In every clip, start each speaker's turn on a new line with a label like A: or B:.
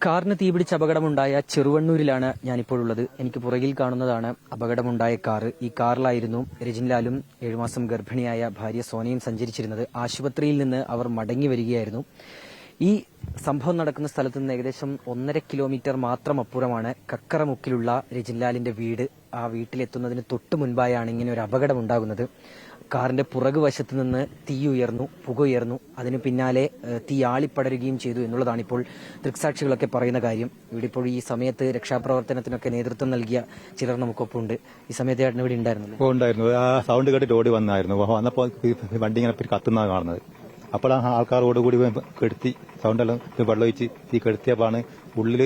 A: കാറിന് തീപിടിച്ച് അപകടമുണ്ടായ ചെറുവണ്ണൂരിലാണ് ഞാനിപ്പോഴുള്ളത്. എനിക്ക് പുറകിൽ കാണുന്നതാണ് അപകടമുണ്ടായ കാറ്. ഈ കാറിലായിരുന്നു രജിൻലാലും 7 മാസം ഗർഭിണിയായ ഭാര്യ സോനയും സഞ്ചരിച്ചിരുന്നത്. ആശുപത്രിയിൽ നിന്ന് അവർ മടങ്ങി വരികയായിരുന്നു. ഈ സംഭവം നടക്കുന്ന സ്ഥലത്ത് നിന്ന് ഏകദേശം 1.5 കിലോമീറ്റർ മാത്രം അപ്പുറമാണ് കക്കറമുക്കിലുള്ള രജിൻലാലിന്റെ വീട്. ആ വീട്ടിലെത്തുന്നതിന് തൊട്ടു മുൻപായാണ് ഇങ്ങനെ ഒരു അപകടം ഉണ്ടാകുന്നത്. കാറിന്റെ പുറകുവശത്ത് നിന്ന് പുക ഉയർന്നു. അതിന് പിന്നാലെ തീ ആളിപ്പടരുകയും ചെയ്തു എന്നുള്ളതാണ് ഇപ്പോൾ ദൃക്സാക്ഷികളൊക്കെ പറയുന്ന കാര്യം. ഇവിടെ ഇപ്പോൾ ഈ സമയത്ത് രക്ഷാപ്രവർത്തനത്തിനൊക്കെ നേതൃത്വം നൽകിയ ചിലർ നമുക്കൊപ്പമുണ്ട്. ഈ സമയത്ത് ചേട്ടൻ ഇവിടെ
B: ഉണ്ടായിരുന്നു. ആ സൗണ്ട് കേട്ടിട്ട് ഓടി വന്നായിരുന്നു. വന്നപ്പോൾ വണ്ടി ഇങ്ങനെ കത്തുന്ന കാണുന്നത്. അപ്പോൾ ആ ആൾക്കാർ ഓടുകൂടി കെടുത്തി സൗണ്ടെല്ലാം വെള്ളമൊഴിച്ച് തീ കെടുത്തിയപ്പോഴാണ് ഉള്ളിൽ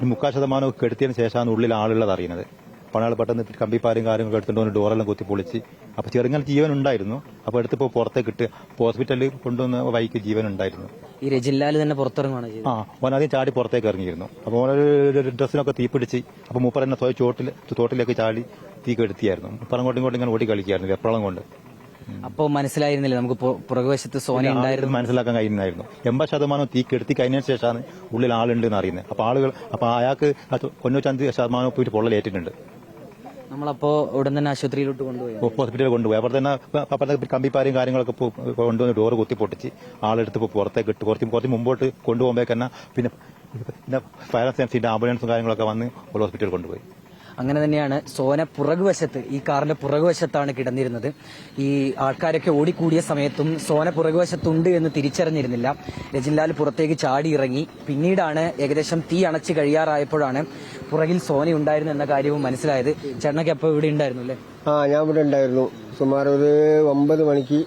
B: 30% കെടുത്തിയതിന് ശേഷമാണ് ഉള്ളിൽ ആളുള്ളത് അറിയുന്നത്. അപ്പോൾ അയാൾ പെട്ടെന്ന് കമ്പിപ്പാരും കാര്യങ്ങളൊക്കെ എടുത്തുകൊണ്ട് ഡോറെല്ലാം കുത്തി പൊളിച്ച്. അപ്പോൾ ചെറുങ്ങനെ ജീവൻ ഉണ്ടായിരുന്നു. അപ്പോൾ എടുത്തിപ്പോൾ പുറത്തേക്ക് ഇട്ട് ഹോസ്പിറ്റലിൽ കൊണ്ടുവന്ന വൈക്ക് ജീവൻ ഉണ്ടായിരുന്നു.
A: ഈ രജിൻലാൽ തന്നെ പുറത്തിറങ്ങുകയാണ് ചെയ്തത്.
B: ഓനാദ്യം ചാടി പുറത്തേക്ക് ഇറങ്ങിയിരുന്നു. അപ്പോൾ ഓനൊരു ഡ്രസ്സിനൊക്കെ തീ പിടിച്ച്. അപ്പോൾ മൂപ്പർ തന്നെ തോട്ടിലേക്ക് ചാടി തീ കെടുത്തിയായിരുന്നു. അങ്ങോട്ടും ഇങ്ങോട്ടും ഇങ്ങനെ ഓടി കളിക്കായിരുന്നു വെപ്രളം കൊണ്ട്.
A: അപ്പോൾ മനസ്സിലായിരുന്നില്ല നമുക്ക് പുറകുവശത്ത് സോന ഉണ്ടായിരുന്നു
B: മനസ്സിലാക്കാൻ കഴിയുന്നായിരുന്നു. 80% തീ കെടുത്തി കഴിഞ്ഞതിന് ശേഷമാണ് ഉള്ളിൽ ആളുണ്ടെന്ന് അറിയുന്നത്. അപ്പോൾ അയാൾക്ക് 95% പോയിട്ട് പൊള്ളലേറ്റിട്ടുണ്ട്.
A: നമ്മളപ്പോ ഉടൻ തന്നെ ആശുപത്രിയിലോട്ട് കൊണ്ടുപോയി,
B: ഹോസ്പിറ്റലിൽ കൊണ്ടുപോയി. അപ്പോൾ തന്നെ കമ്പിപ്പാരും കാര്യങ്ങളൊക്കെ കൊണ്ടുവന്ന് ഡോറ് കുത്തി പൊട്ടിച്ച് ആളെടുത്ത് പുറത്തേക്ക് ഇട്ട് കുറച്ച് മുമ്പോട്ട് കൊണ്ടുപോകുമ്പോൾ തന്നെ പിന്നെ ഫയർ സേഫ്റ്റിന്റെ ആംബുലൻസും കാര്യങ്ങളൊക്കെ വന്ന് ഹോസ്പിറ്റലിൽ കൊണ്ടുപോയി.
A: അങ്ങനെ തന്നെയാണ് സോന പുറകുവശത്ത്, ഈ കാറിന്റെ പുറകുവശത്താണ് കിടന്നിരുന്നത്. ഈ ആൾക്കാരൊക്കെ ഓടിക്കൂടിയ സമയത്തും സോന പുറകുവശത്തുണ്ട് എന്ന് തിരിച്ചറിഞ്ഞിരുന്നില്ല. രജിൻലാൽ പുറത്തേക്ക് ചാടി ഇറങ്ങി. പിന്നീടാണ് ഏകദേശം തീ അണച്ച് കഴിയാറായപ്പോഴാണ് പുറകിൽ സോന ഉണ്ടായിരുന്നു എന്ന കാര്യവും മനസ്സിലായത്. ചേട്ടനൊക്കെ അപ്പോൾ ഇവിടെ ഉണ്ടായിരുന്നു അല്ലേ?
C: ഞാൻ ഇവിടെ ഉണ്ടായിരുന്നു. സുമാർ ഒരു 9 മണിക്ക്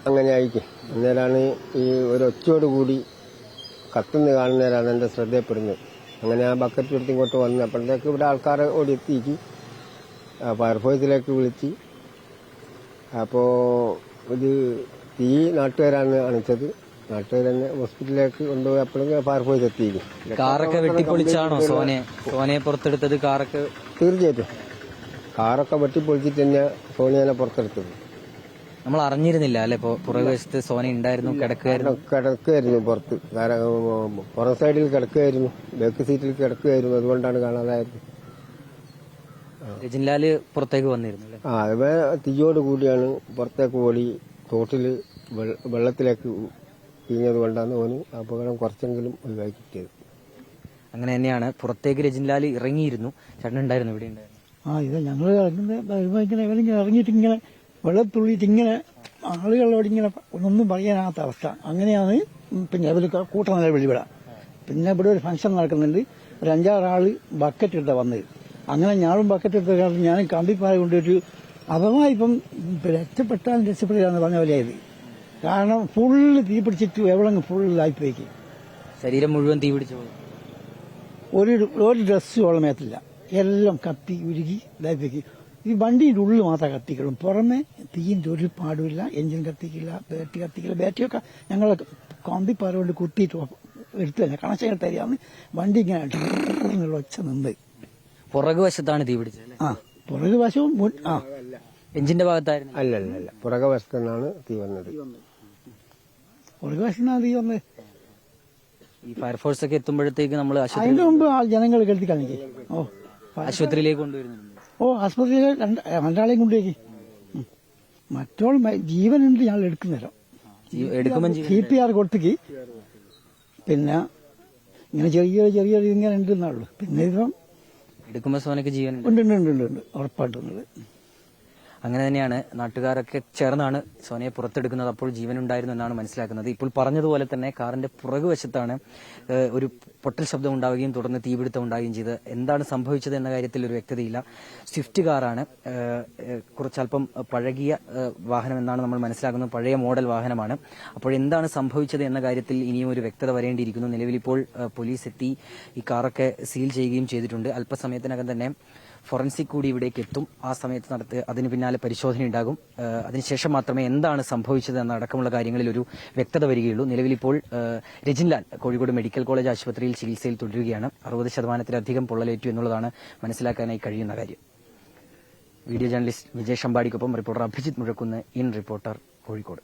C: അങ്ങനെ ആയിരിക്കും. അന്നേരമാണ് ഈ ഒരു ഒച്ചയോടുകൂടി കത്തുന്ന കാണുന്നേരാണ് എന്റെ ശ്രദ്ധയപ്പെടുന്നത്. അങ്ങനെ ആ ബക്കറ്റ് എടുത്ത് ഇങ്ങോട്ട് വന്നു. അപ്പോഴത്തേക്ക് ഇവിടെ ആൾക്കാർ ഓടി എത്തിക്ക് ഫയർഫോഴ്സിലേക്ക് വിളിച്ച്. അപ്പോൾ ഇത് തീ നാട്ടുകാരാണ് അണിച്ചത്. നാട്ടുകാർ തന്നെ ഹോസ്പിറ്റലിലേക്ക് കൊണ്ടുപോയി. അപ്പോഴേക്കും ഫയർഫോഴ്സ് എത്തിക്കും.
A: കാറൊക്കെ വെട്ടിപ്പൊളിച്ചാണോ സോനയെ പുറത്തെടുത്തത്? കാറൊക്കെ
C: തീർച്ചയായിട്ടും കാറൊക്കെ വെട്ടിപ്പൊളിച്ചിട്ട് തന്നെ സോനിയനെ പുറത്തെടുത്തത്.
A: നമ്മൾ അറിഞ്ഞിരുന്നില്ല അല്ലെ? പുറകുവശത്ത് സോന ഉണ്ടായിരുന്നു,
C: കിടക്കുകയായിരുന്നു പുറത്ത്. പുറം സൈഡിൽ കിടക്കുകയായിരുന്നു, ബാക്ക് സീറ്റിൽ കിടക്കുകയായിരുന്നു. അതുകൊണ്ടാണ് കാണാതായത്.
A: രജിൻലാല് പുറത്തേക്ക് വന്നിരുന്നു.
C: അതുപോലെ തീയോട് കൂടിയാണ് പുറത്തേക്ക് ഓടി തോട്ടില് വെള്ളത്തിലേക്ക് വീഞ്ഞത് കൊണ്ടാണ് ഓന് അപകടം കുറച്ചെങ്കിലും ഒഴിവാക്കി കിട്ടിയത്.
A: അങ്ങനെ തന്നെയാണ് പുറത്തേക്ക് രജിൻലാൽ ഇറങ്ങിയിരുന്നു. ചേട്ടൻ ഉണ്ടായിരുന്നു, ഇവിടെ ഉണ്ടായിരുന്നു.
D: ഇത് ഞങ്ങൾ ഇറങ്ങിയിട്ട് ഇങ്ങനെ വെള്ളത്തുള്ളിയിട്ട് ഇങ്ങനെ ആളുകളോട് ഇങ്ങനെ ഒന്നും പറയാനാത്ത അവസ്ഥ. അങ്ങനെയാണ് പിന്നെ അവർ കൂട്ടം വെളിവിടാം. പിന്നെ ഇവിടെ ഒരു ഫംഗ്ഷൻ നടക്കുന്നുണ്ട്. ഒരു 5-6 ആള് ബക്കറ്റ് എടുത്താ വന്നത്. അങ്ങനെ ഞാനും ബക്കറ്റ് എടുത്ത കാരണം ഞാൻ കമ്പിപ്പായ കൊണ്ടുപോയിട്ട് അഥവാ ഇപ്പം രക്ഷപ്പെട്ടാലും രക്ഷപ്പെടില്ലാന്ന് പറഞ്ഞ പോലെയായത്. കാരണം ഫുള്ള് തീ പിടിച്ചിട്ട് എവിടെ ഫുള്ളായിപ്പോയിക്ക്
A: ശരീരം മുഴുവൻ തീ പിടിച്ചു.
D: ഒരു ഡ്രസ്സും മേത്തില്ല, എല്ലാം കത്തി ഉരുകി ഇതായിപ്പോയിക്ക്. ഈ വണ്ടിയുടെ ഉള്ളിൽ മാത്രം കത്തിക്കണം, പുറമെ തീയിന്റെ ഒരു പാടുമില്ല. Engine കത്തിക്കില്ല, battery കത്തിക്കില്ല. ബാറ്ററിയൊക്കെ ഞങ്ങൾ കമ്പിപ്പാറ കൊണ്ട് കുത്തിയിട്ട് എടുത്തു തന്നെ കണക്ഷൻ എടുത്തരിയാന്ന് വണ്ടി ഇങ്ങനെ ഒച്ച നിന്ന്.
A: പുറകുവശത്താണ് തീ പിടിച്ചത്.
D: പുറകുവശവും
A: എഞ്ചിന്റെ ഭാഗത്തായിരുന്നു.
C: അല്ല പുറകുവശത്തു നിന്നാണ് തീ വന്നത്.
D: പുറകുവശത്താണ് തീ വന്നത്.
A: ഈ ഫയർഫോഴ്സ് ഒക്കെ എത്തുമ്പോഴത്തേക്ക് നമ്മൾ
D: അതിന്റെ മുമ്പ് ജനങ്ങൾ കെടുത്തി കളഞ്ഞു.
A: ആശുപത്രിയിലേക്ക് കൊണ്ടുവരുന്നുണ്ട്.
D: ആസ്പത്രിയിൽ 2 കൊണ്ടുപോയി. മറ്റോൾ ജീവനുണ്ട്. ഞങ്ങൾ എടുക്കുന്നേരം CPR കൊടുത്തേക്ക്. പിന്നെ ഇങ്ങനെ ചെറിയ ഇങ്ങനെ ഉണ്ടെന്നുള്ളു. പിന്നെ ഇപ്പം
A: എടുക്കുമ്പോ സോനക്ക് ജീവൻ
D: ഉണ്ട് ഉറപ്പായിട്ടുള്ളത്.
A: അങ്ങനെ തന്നെയാണ് നാട്ടുകാരൊക്കെ ചേർന്നാണ് സോനയെ പുറത്തെടുക്കുന്നത്. അപ്പോൾ ജീവൻ ഉണ്ടായിരുന്നു എന്നാണ് മനസ്സിലാക്കുന്നത്. ഇപ്പോൾ പറഞ്ഞതുപോലെ തന്നെ കാറിന്റെ പുറകുവശത്താണ് ഒരു പൊട്ടൽ ശബ്ദം ഉണ്ടാവുകയും തുടർന്ന് തീപിടുത്തം ഉണ്ടാവുകയും ചെയ്തത്. എന്താണ് സംഭവിച്ചത് എന്ന കാര്യത്തിൽ ഒരു വ്യക്തതയില്ല. സ്വിഫ്റ്റ് കാറാണ്, കുറച്ചല്പം പഴകിയ വാഹനം എന്നാണ് നമ്മൾ മനസ്സിലാക്കുന്നത്. പഴയ മോഡൽ വാഹനമാണ്. അപ്പോൾ എന്താണ് സംഭവിച്ചത് എന്ന കാര്യത്തിൽ ഇനിയും ഒരു വ്യക്തത വരേണ്ടിയിരിക്കുന്നു. നിലവിലിപ്പോൾ പോലീസ് എത്തി ഈ കാറൊക്കെ സീൽ ചെയ്യുകയും ചെയ്തിട്ടുണ്ട്. അല്പസമയത്തിനകം തന്നെ ഫോറൻസിക് കൂടി ഇവിടേക്ക് എത്തും. ആ സമയത്ത് അതിന് പിന്നാലെ പരിശോധന ഉണ്ടാകും. അതിനുശേഷം മാത്രമേ എന്താണ് സംഭവിച്ചത് എന്നടക്കമുള്ള കാര്യങ്ങളിൽ ഒരു വ്യക്തത വരികയുള്ളൂ. നിലവിലിപ്പോൾ രജിൻലാൽ കോഴിക്കോട് മെഡിക്കൽ കോളേജ് ആശുപത്രിയിൽ ചികിത്സയിൽ തുടരുകയാണ്. 60%-ലധികം പൊള്ളലേറ്റു എന്നുള്ളതാണ് മനസ്സിലാക്കാനായി കഴിയുന്ന കാര്യം. വീഡിയോ ജേർണലിസ്റ്റ് വിജയ് ഷമ്പാടിക്കൊപ്പം reporter Abhijith Muzhakkunnu, in reporter, Kozhikode.